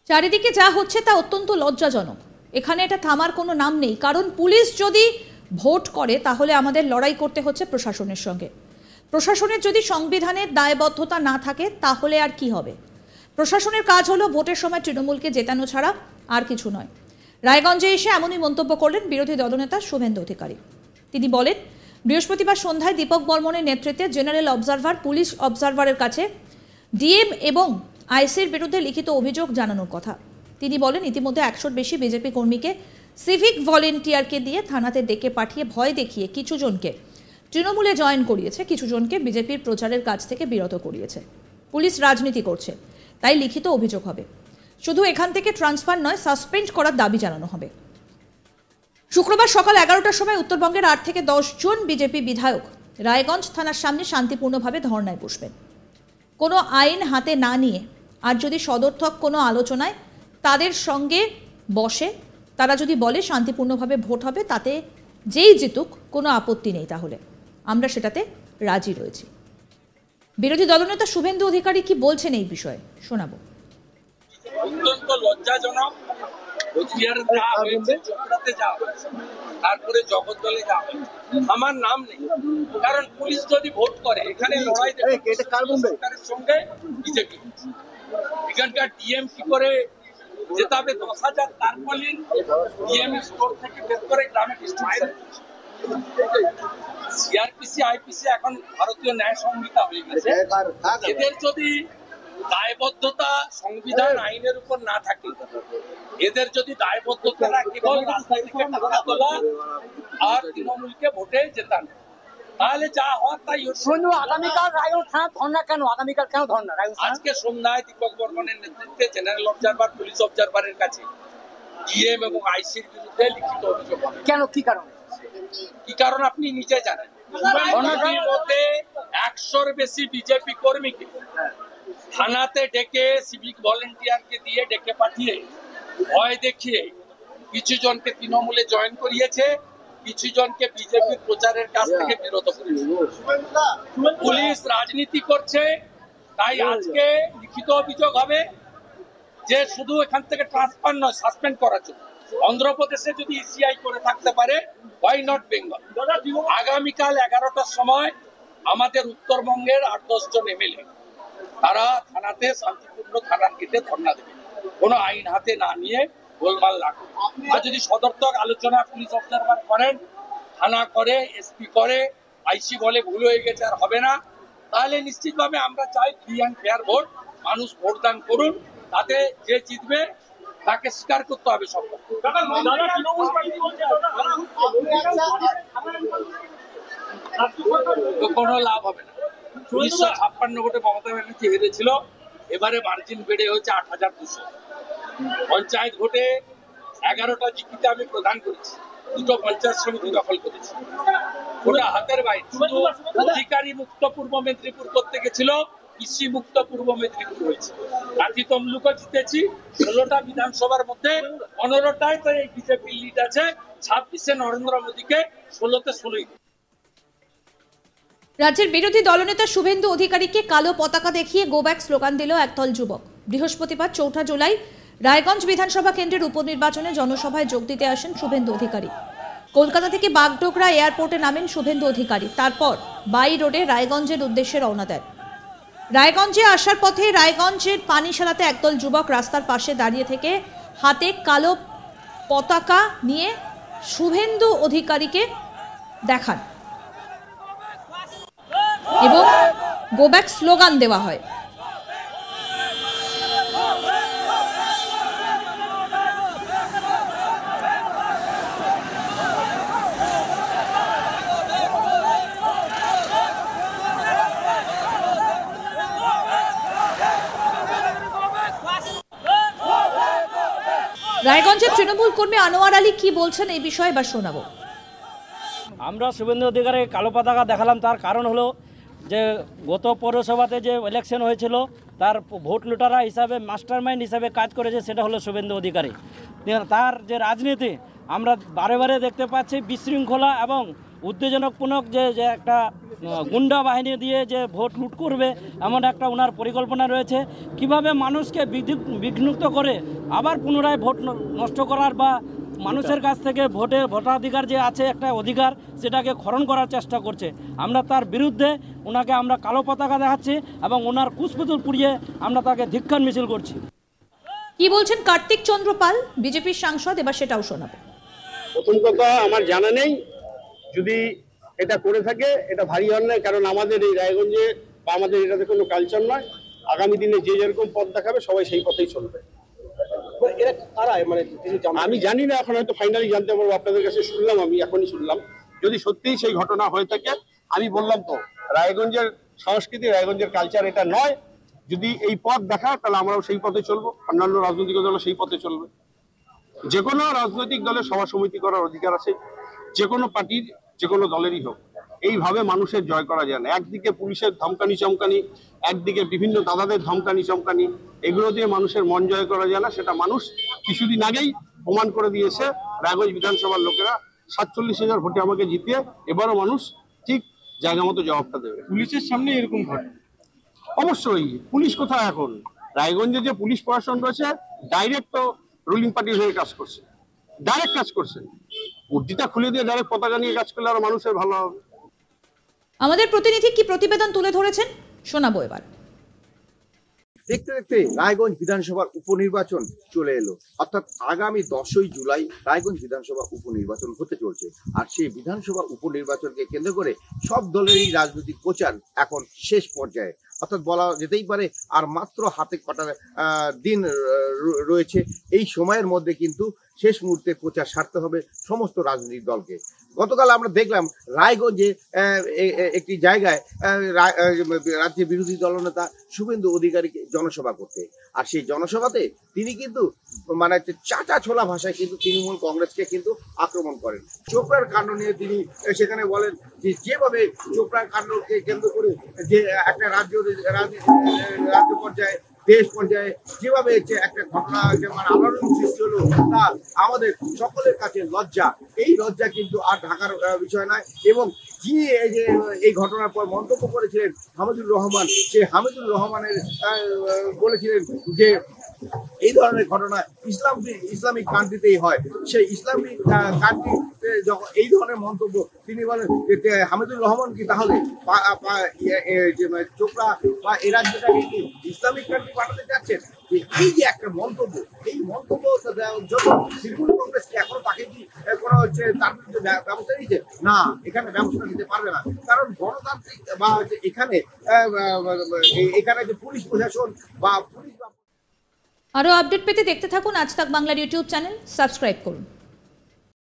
চারিদিকে যা হচ্ছে তা অত্যন্ত লজ্জাজনক। এখানে এটা থামার কোনো নাম নেই, কারণ পুলিশ যদি ভোট করে তাহলে আমাদের লড়াই করতে হচ্ছে প্রশাসনের সঙ্গে। প্রশাসনের যদি সংবিধানের দায়বদ্ধতা না থাকে তাহলে আর কি হবে? প্রশাসনের কাজ হলো ভোটের সময় তৃণমূলকে জেতানো ছাড়া আর কিছু নয়। রায়গঞ্জে এসে এমনই মন্তব্য করলেন বিরোধী দলনেতা শুভেন্দু অধিকারী। তিনি বলেন, বৃহস্পতিবার সন্ধ্যায় দীপক বর্মনের নেতৃত্বে জেনারেল অবজারভার পুলিশ অবজারভারের কাছে ডিএম এবং আইসির বিরুদ্ধে লিখিত অভিযোগ জানানোর কথা। তিনি বলেন, ইতিমধ্যে 100-র বেশি বিজেপি কর্মীকে সিভিক ভলেন্টিয়ারকে দিয়ে থানাতে ডেকে পাঠিয়ে ভয় দেখিয়ে কিছু জনকে তৃণমূলে জয়েন করিয়েছে, কিছু জনকে বিজেপির প্রচারের কাজ থেকে বিরত করিয়েছে। পুলিশ রাজনীতি করছে, তাই লিখিত অভিযোগ হবে। শুধু এখান থেকে ট্রান্সফার নয়, সাসপেন্ড করার দাবি জানানো হবে। শুক্রবার সকাল 11টার সময় উত্তরবঙ্গের 8 থেকে 10 জন বিজেপি বিধায়ক রায়গঞ্জ থানার সামনে শান্তিপূর্ণভাবে ধর্নায় বসবেন। কোনো আইন হাতে না নিয়ে আর যদি সদর্থক কোনো আলোচনায় তাদের সঙ্গে বসে, তারা যদি বলে শান্তিপূর্ণভাবে ভোট হবে, তাতে যেই জিতুক কোনো আপত্তি নেই, তাহলে আমরা সেটাতে রাজি রয়েছি। বিরোধী দলনেতা শুভেন্দু অধিকারী কি বলছেন এই বিষয়ে শোনাবো। অত্যন্ত লজ্জাজনক। তারপরে জগদ্দলে যাওয়া আমার নাম নেই, কারণ পুলিশ যদি ভোট করে এখানে লড়াই সরকারের সঙ্গে বিজেপি। এখানকার ডিএম কি করে জেতাবে 10,000, তারপরে ডিএম স্টোর থেকে বের করে গ্রামে সিআরপিসি আইপিসি এখন ভারতীয় ন্যায় সংহিতা হয়ে গেছে। এদের যদি দায়বদ্ধতা সংবিধান আইনের উপর না থাকে, এদের যদি দায়বদ্ধতা কেবল রাস্তায় থেকে টাকা তোলা আর তৃণমূলকে ভোটে জেতানো, তাহলে যা হওয়ার তাই। আগামীকাল রায়গঞ্জ থানা ধর্ণা কেন? আগামীকাল কেন ধর্ণা? আজকে সন্ধ্যায় দীপক বর্মনের নেতৃত্বে জেনারেল অবজারভার পুলিশ অবজারভারের কাছে ডিএম এবং আইসির বিরুদ্ধে লিখিত অভিযোগ। কেন? কি কারণ? কি কারণ আপনি নিজে জানেন। মধ্যে 100-র বেশি বিজেপি কর্মীকে থানাতে ডেকে সিভিক ভলেন্টিয়ারকে দিয়ে ডেকে পাঠিয়ে ভয় দেখিয়ে কিছু জনকে তৃণমূলে জয়েন করিয়েছে, কিছু জনকে বিজেপির প্রচারের কাছ থেকে বিরত করেছে। পুলিশ রাজনীতি করছে, তাই আজকে লিখিত অভিযোগ হবে যে শুধু এখান থেকে ট্রান্সফার নয়, সাসপেন্ড করার জন্য। অন্ধ্রপ্রদেশে যদি ইসিআই করে থাকতে পারে, হোয়াই নট বেঙ্গল? আগামীকাল 11টার সময় আমাদের উত্তরবঙ্গের 8-10 জন এমএলএ তারা থানাতে শান্তিপূর্ণ থানার গেটে ধর্ণা দেবে, কোনো আইন হাতে না নিয়ে, গোলমাল না করে। আর যদি সদর্থক আলোচনা পুলিশ অবজারভার করেন, থানা করে, এসপি করে, আইসি বলে ভুল হয়ে গেছে আর হবে না, তাহলে নিশ্চিতভাবে আমরা চাই ফ্রি অ্যান্ড ফেয়ার ভোট। মানুষ ভোটদান করুন, তাতে যে জিতবে তাকে স্বীকার করতে হবে সব। কোনো লাভ হবে না। 1956 ভোটে মমতা ব্যানার্জি হেরেছিল, এবারে মার্জিন বেড়ে হচ্ছে 8,200। পঞ্চায়েত ভোটে 11টা জিপিতে আমি প্রদান করেছি, 2টো পঞ্চায়েত সমিতি দখল করেছি। ওটা হাতের বাইরে। অধিকারী মুক্ত পূর্ব মেদিনীপুর করতে গেছিল, কৃষি মুক্ত পূর্ব মেদিনীপুর হয়েছে। কাঠি তমলুকও জিতেছি। 16টা বিধানসভার মধ্যে 15টায় তো এই বিজেপি লিড আছে। 26-এ নরেন্দ্র মোদীকে, 16তে 16। রাজ্যের বিরোধী দলনেতা শুভেন্দু অধিকারীকে কালো পতাকা দেখিয়ে গো ব্যাক স্লোগান দিল একদল যুবক। বৃহস্পতিবার 4 জুলাই রায়গঞ্জ বিধানসভা কেন্দ্রের উপনির্বাচনে জনসভায় যোগ দিতে আসেন শুভেন্দু অধিকারী। কলকাতা থেকে বাগডোগরা এয়ারপোর্টে নামেন শুভেন্দু অধিকারী, তারপর বাই রোডে রায়গঞ্জের উদ্দেশ্যে রওনা দেন। রায়গঞ্জে আসার পথে রায়গঞ্জের পানিশালাতে একদল যুবক রাস্তার পাশে দাঁড়িয়ে থেকে হাতে কালো পতাকা নিয়ে শুভেন্দু অধিকারীকে দেখান এবং গো ব্যাক স্লোগান দেওয়া হয়। রায়গঞ্জের তৃণমূল কর্মী আনোয়ার আলী কি বলছেন এই বিষয়ে বা শোনাবো। আমরা শুভেন্দু অধিকারী কালো পতাকা দেখালাম, তার কারণ হলো যে গত পৌরসভাতে যে ইলেকশন হয়েছিল তার ভোট লুটারা হিসাবে, মাস্টারমাইন্ড হিসাবে কাজ করেছে, সেটা হলো শুভেন্দু অধিকারী। তার যে রাজনীতি আমরা বারে বারে দেখতে পাচ্ছি, বিশৃঙ্খলা এবং উত্তেজনাপূর্ণক যে একটা গুন্ডা বাহিনী দিয়ে যে ভোট লুট করবে এমন একটা ওনার পরিকল্পনা রয়েছে। কিভাবে মানুষকে বিঘ্নিত করে আবার পুনরায় ভোট নষ্ট করার বা মানুষের কাছ থেকে ভোটাধিকার যে আছে একটা অধিকার সেটাকে খরণ করার চেষ্টা করছে। আমরা তার বিরুদ্ধে ওনাকে আমরা কালো পতাকা দেখাচ্ছি এবং ওনার কুশপুতুল পুড়িয়ে আমরা তাকে ধিক্কার মিছিল করছি। কি বলছেন কার্তিক চন্দ্র পাল, বিজেপির সাংসদ, এবার সেটাও শোনাবে। প্রথম কথা, আমার জানা নেই, যদি এটা করে থাকে এটা ভারী অন্যায়, কারণ আমাদের এই রায়গঞ্জে বা আমাদের এটাতে কোনো কালচার নয়। আগামী দিনে যে যেরকম পথ দেখাবে সবাই সেই পথেই চলবে। আমি জানি না, এখন হয়তো ফাইনালি জানতে পারবো, আপনাদের কাছে শুনলাম, আমি এখনই শুনলাম। যদি সত্যিই সেই ঘটনা হয়ে থাকে, আমি বললাম তো রায়গঞ্জের সংস্কৃতি, রায়গঞ্জের কালচার এটা নয়। যদি এই পথ দেখায় তাহলে আমরাও সেই পথে চলবো, অন্যান্য রাজনৈতিক দলও সেই পথে চলবে। যে কোনো রাজনৈতিক দলের সভা সমিতি করার অধিকার আছে, যে কোনো পার্টির যে কোনো দলেরই হোক। এইভাবে মানুষের জয় করা যায় না। একদিকে পুলিশের ধমকানি চমকানি, একদিকে বিভিন্ন দাদাদের ধমকানি চমকানি, এগুলো দিয়ে মানুষের মন জয় করা যায় না। সেটা মানুষ কিছুদিন আগেই প্রমাণ করে দিয়েছে। রায়গঞ্জ বিধানসভার লোকেরা 47,000 ভোটে আমাকে জিতিয়ে এবারও মানুষ ঠিক জায়গা মতো জবাবটা দেবে। পুলিশের সামনে এরকম ঘটে? অবশ্যই। পুলিশ কোথায় এখন? রায়গঞ্জে যে পুলিশ প্রশাসন রয়েছে ডাইরেক্ট তো রুলিং পার্টির হয়ে কাজ করছে, ডাইরেক্ট কাজ করছে। উর্দিটা খুলে দিয়ে ডাইরেক্ট পতাকা নিয়ে কাজ করলে আরো মানুষের ভালো হবে। আমাদের প্রতিনিধি কি প্রতিবেদন তুলে ধরেছেন শোনাবো এবার। দেখতে দেখতে রায়গঞ্জ বিধানসভার উপনির্বাচন চলে এলো, অর্থাৎ আগামী 10ই জুলাই রায়গঞ্জ বিধানসভা উপনির্বাচন হতে চলছে। আর সেই বিধানসভা উপনির্বাচনকে কেন্দ্র করে সব দলেরই রাজনৈতিক প্রচার এখন শেষ পর্যায়ে, অর্থাৎ বলা যেতেই পারে আর মাত্র হাতে কটা দিন রয়েছে। এই সময়ের মধ্যে কিন্তু শেষ মুহূর্তে প্রচার সারতে হবে সমস্ত রাজনৈতিক দলকে। গতকাল আমরা দেখলাম রায়গঞ্জে একটি জায়গায় রাজ্যের বিরোধী দলনেতা শুভেন্দু অধিকারীকে জনসভা করতে, আর সেই জনসভাতে তিনি কিন্তু মানে চাচা ছোলা ভাষায় কিন্তু তৃণমূল কংগ্রেসকে কিন্তু আক্রমণ করেন। চোপড়ার কাণ্ড নিয়ে তিনি সেখানে বলেন যে যেভাবে চোপড়ার কাণ্ডকে কেন্দ্র করে যে একটা রাজ্য পর্যায়ে দেশ পর্যায়ে যেভাবে একটা ঘটনা মানে আলোড়ন সৃষ্টি হলো তা আমাদের সকলের কাছে লজ্জা। এই লজ্জা কিন্তু আর ঢাকার বিষয় নয়। এবং যিনি এই ঘটনার পর মন্তব্য করেছিলেন হামিদুর রহমান, সেই হামিদুর রহমানের বলেছিলেন যে এই ধরনের ঘটনা ইসলামিক কান্ট্রিতেই হয়। সেই ইসলামিক কান্ট্রি যখন এই ধরনের মন্তব্য তিনি বলেন, হামিদুর রহমান কি তাহলে চোপড়া বা এই রাজ্যটাকে কি ইসলামিক কান্ট্রি পাঠাতে চাচ্ছেন? এই যে একটা মন্তব্য, এই মন্তব্য যত তৃণমূল কংগ্রেস কি এখনো তাকে কি কোনো তার বিরুদ্ধে ব্যবস্থা নিয়েছে? না, এখানে ব্যবস্থা নিতে পারবে না, কারণ গণতান্ত্রিক বা এখানে যে পুলিশ প্রশাসন বা পুলিশ। আরো আপডেট পেতে দেখতে থাকুন আজ তাক বাংলার ইউটিউব চ্যানেল, সাবস্ক্রাইব করুন।